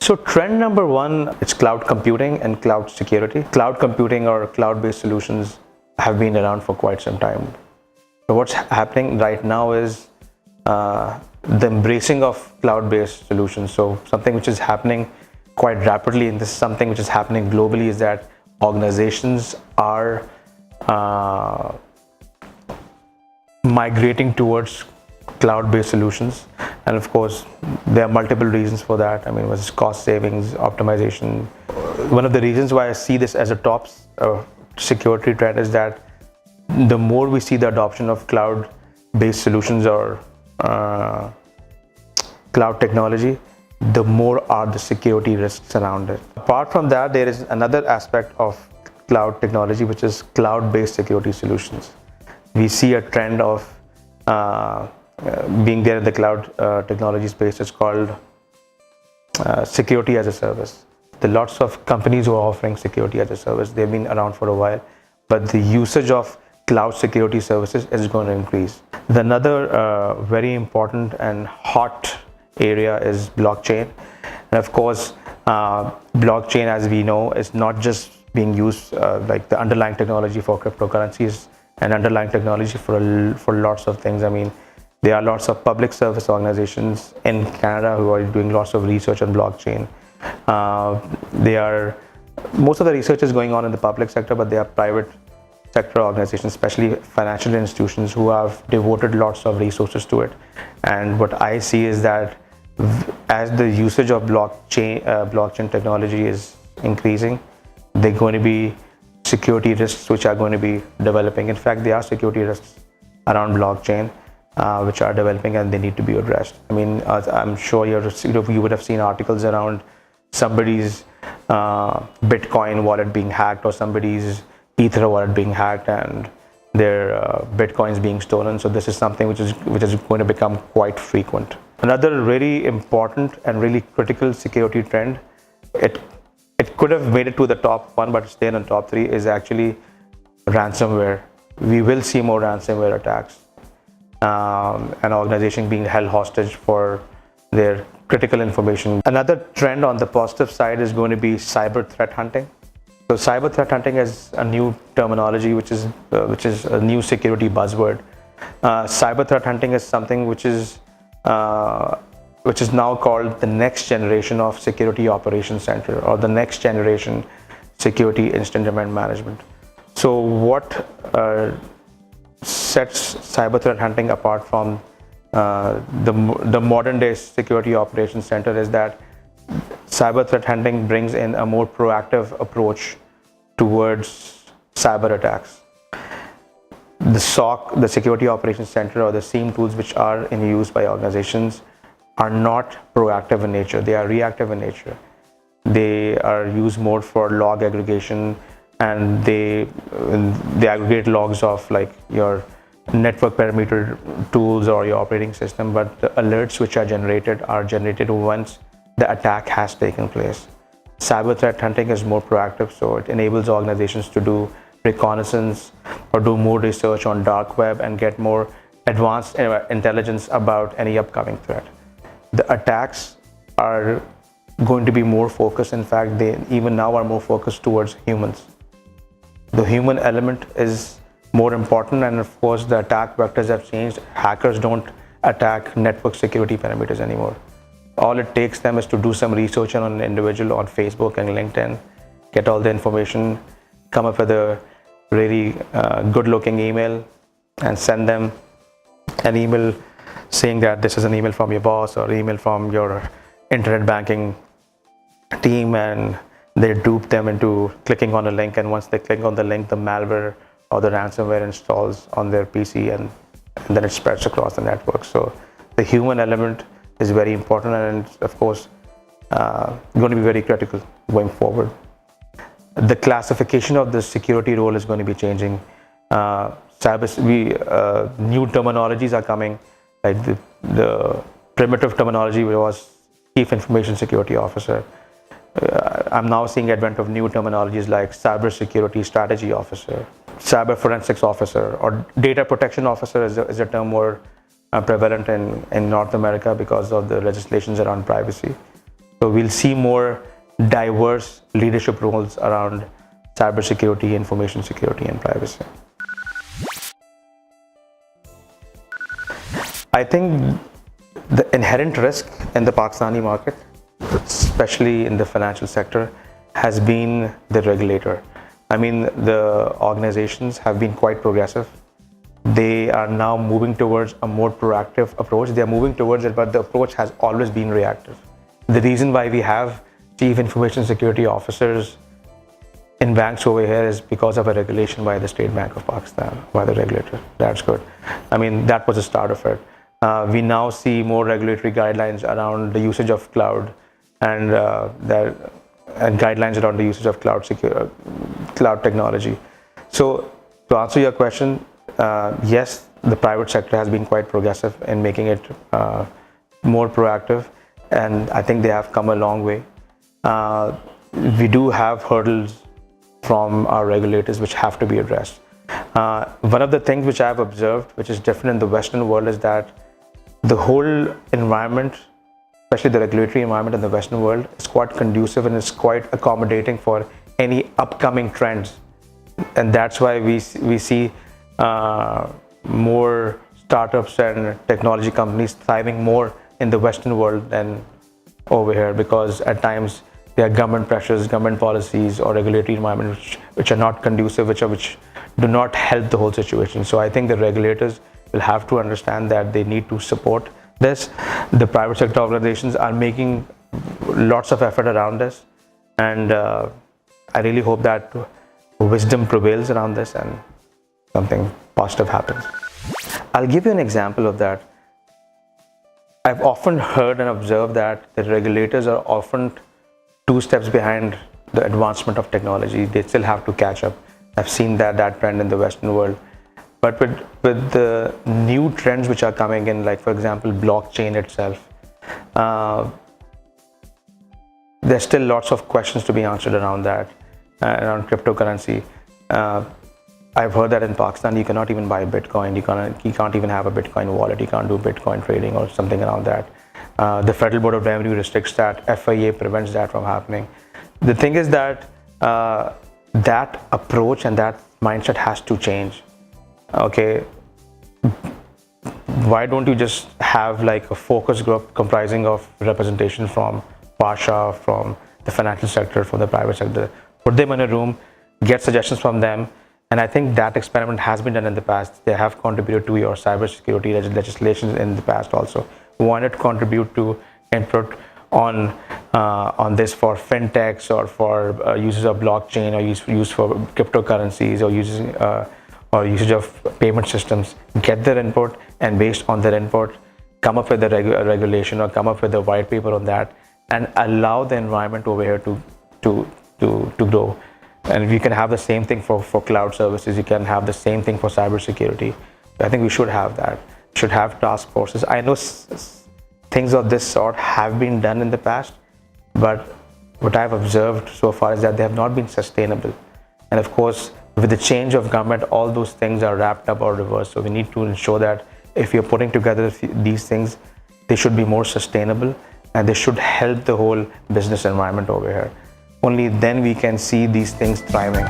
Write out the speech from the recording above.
So trend number one, it's cloud computing and cloud security. Cloud computing or cloud-based solutions have been around for quite some time. So what's happening right now is the embracing of cloud-based solutions. So something which is happening quite rapidly, and this is something which is happening globally, is that organizations are migrating towards cloud-based solutions. And of course, there are multiple reasons for that. I mean, it was cost savings, optimization. One of the reasons why I see this as a top security trend is that the more we see the adoption of cloud-based solutions or cloud technology, the more are the security risks around it. Apart from that, there is another aspect of cloud technology, which is cloud-based security solutions. We see a trend of being there in the cloud technology space. It's called security as a service. There are lots of companies who are offering security as a service. They've been around for a while, but the usage of cloud security services is going to increase. Another very important and hot area is blockchain. And of course, blockchain, as we know, is not just being used like the underlying technology for cryptocurrencies and underlying technology for lots of things. I mean, there are lots of public service organizations in Canada who are doing lots of research on blockchain. Most of the research is going on in the public sector, but there are private sector organizations, especially financial institutions, who have devoted lots of resources to it. And what I see is that as the usage of blockchain technology is increasing, there are going to be security risks which are going to be developing. In fact, there are security risks around blockchain which are developing, and they need to be addressed. I mean, I'm sure you would have seen articles around somebody's Bitcoin wallet being hacked or somebody's Ether wallet being hacked and their Bitcoins being stolen. So this is something which is going to become quite frequent. Another really important and really critical security trend, it could have made it to the top one, but it's there in the top three, is actually ransomware. We will see more ransomware attacks. An organization being held hostage for their critical information. Another trend on the positive side is going to be cyber threat hunting. So cyber threat hunting is a new terminology, which is a new security buzzword. Cyber threat hunting is something which is now called the next generation of security operations center, or the next generation security incident event management. So what sets cyber threat hunting apart from the modern day security operations center is that cyber threat hunting brings in a more proactive approach towards cyber attacks. The SOC, the Security Operations Center, or the SIEM tools which are in use by organizations are not proactive in nature. They are reactive in nature. They are used more for log aggregation, and they aggregate logs of like your network parameter tools or your operating system, but the alerts which are generated once the attack has taken place. Cyber threat hunting is more proactive, so it enables organizations to do reconnaissance or do more research on dark web and get more advanced intelligence about any upcoming threat. The attacks are going to be more focused. In fact, they even now are more focused towards humans. The human element is more important, and of course the attack vectors have changed. Hackers don't attack network security parameters anymore. All it takes them is to do some research on an individual on Facebook and LinkedIn, get all the information, come up with a really good looking email and send them an email saying that this is an email from your boss or email from your internet banking team, and they dupe them into clicking on a link, and once they click on the link, the malware or the ransomware installs on their PC, and then it spreads across the network. So the human element is very important, and of course going to be very critical going forward. The classification of the security role is going to be changing. New terminologies are coming, like the primitive terminology was Chief Information Security Officer. I'm now seeing advent of new terminologies like Cybersecurity Strategy Officer, Cyber Forensics Officer, or Data Protection Officer is a term more prevalent in North America because of the legislations around privacy. So we'll see more diverse leadership roles around cybersecurity, information security, and privacy. I think the inherent risk in the Pakistani market, especially in the financial sector, has been the regulator. I mean, the organizations have been quite progressive. They are now moving towards a more proactive approach. They are moving towards it, but the approach has always been reactive. The reason why we have chief information security officers in banks over here is because of a regulation by the State Bank of Pakistan, by the regulator. That's good. I mean, that was the start of it. We now see more regulatory guidelines around the usage of cloud and guidelines around the usage of cloud technology. So to answer your question, yes, the private sector has been quite progressive in making it more proactive, and I think they have come a long way. We do have hurdles from our regulators which have to be addressed. One of the things which I've observed, which is different in the Western world, is that the whole environment, especially the regulatory environment in the Western world, is quite conducive and is quite accommodating for any upcoming trends. And that's why we see more startups and technology companies thriving more in the Western world than over here, because at times there are government pressures, government policies, or regulatory environment which are not conducive, which do not help the whole situation. So I think the regulators will have to understand that they need to support this. The private sector organizations are making lots of effort around this, and I really hope that wisdom prevails around this and something positive happens. I'll give you an example of that. I've often heard and observed that the regulators are often 2 steps behind the advancement of technology. They still have to catch up. I've seen that trend in the Western world. But with the new trends which are coming in, like for example, blockchain itself, there's still lots of questions to be answered around that, around cryptocurrency. I've heard that in Pakistan, you cannot even buy Bitcoin. You can't even have a Bitcoin wallet. You can't do Bitcoin trading or something around that. The Federal Board of Revenue restricts that. FIA prevents that from happening. The thing is that that approach and that mindset has to change. Okay, why don't you just have like a focus group comprising of representation from Pasha, from the financial sector, from the private sector, put them in a room, get suggestions from them. And I think that experiment has been done in the past. They have contributed to your cybersecurity legislation in the past also. We wanted to contribute to input on this for fintechs or for uses of blockchain, or use for cryptocurrencies, or usage of payment systems. Get their input, and based on their input, come up with a regulation or come up with a white paper on that, and allow the environment over here to grow. And if you can have the same thing for cloud services, you can have the same thing for cybersecurity. I think we should have that. We should have task forces. I know things of this sort have been done in the past, but what I've observed so far is that they have not been sustainable. And of course, with the change of government, all those things are wrapped up or reversed. So we need to ensure that if you're putting together these things, they should be more sustainable and they should help the whole business environment over here. Only then we can see these things thriving.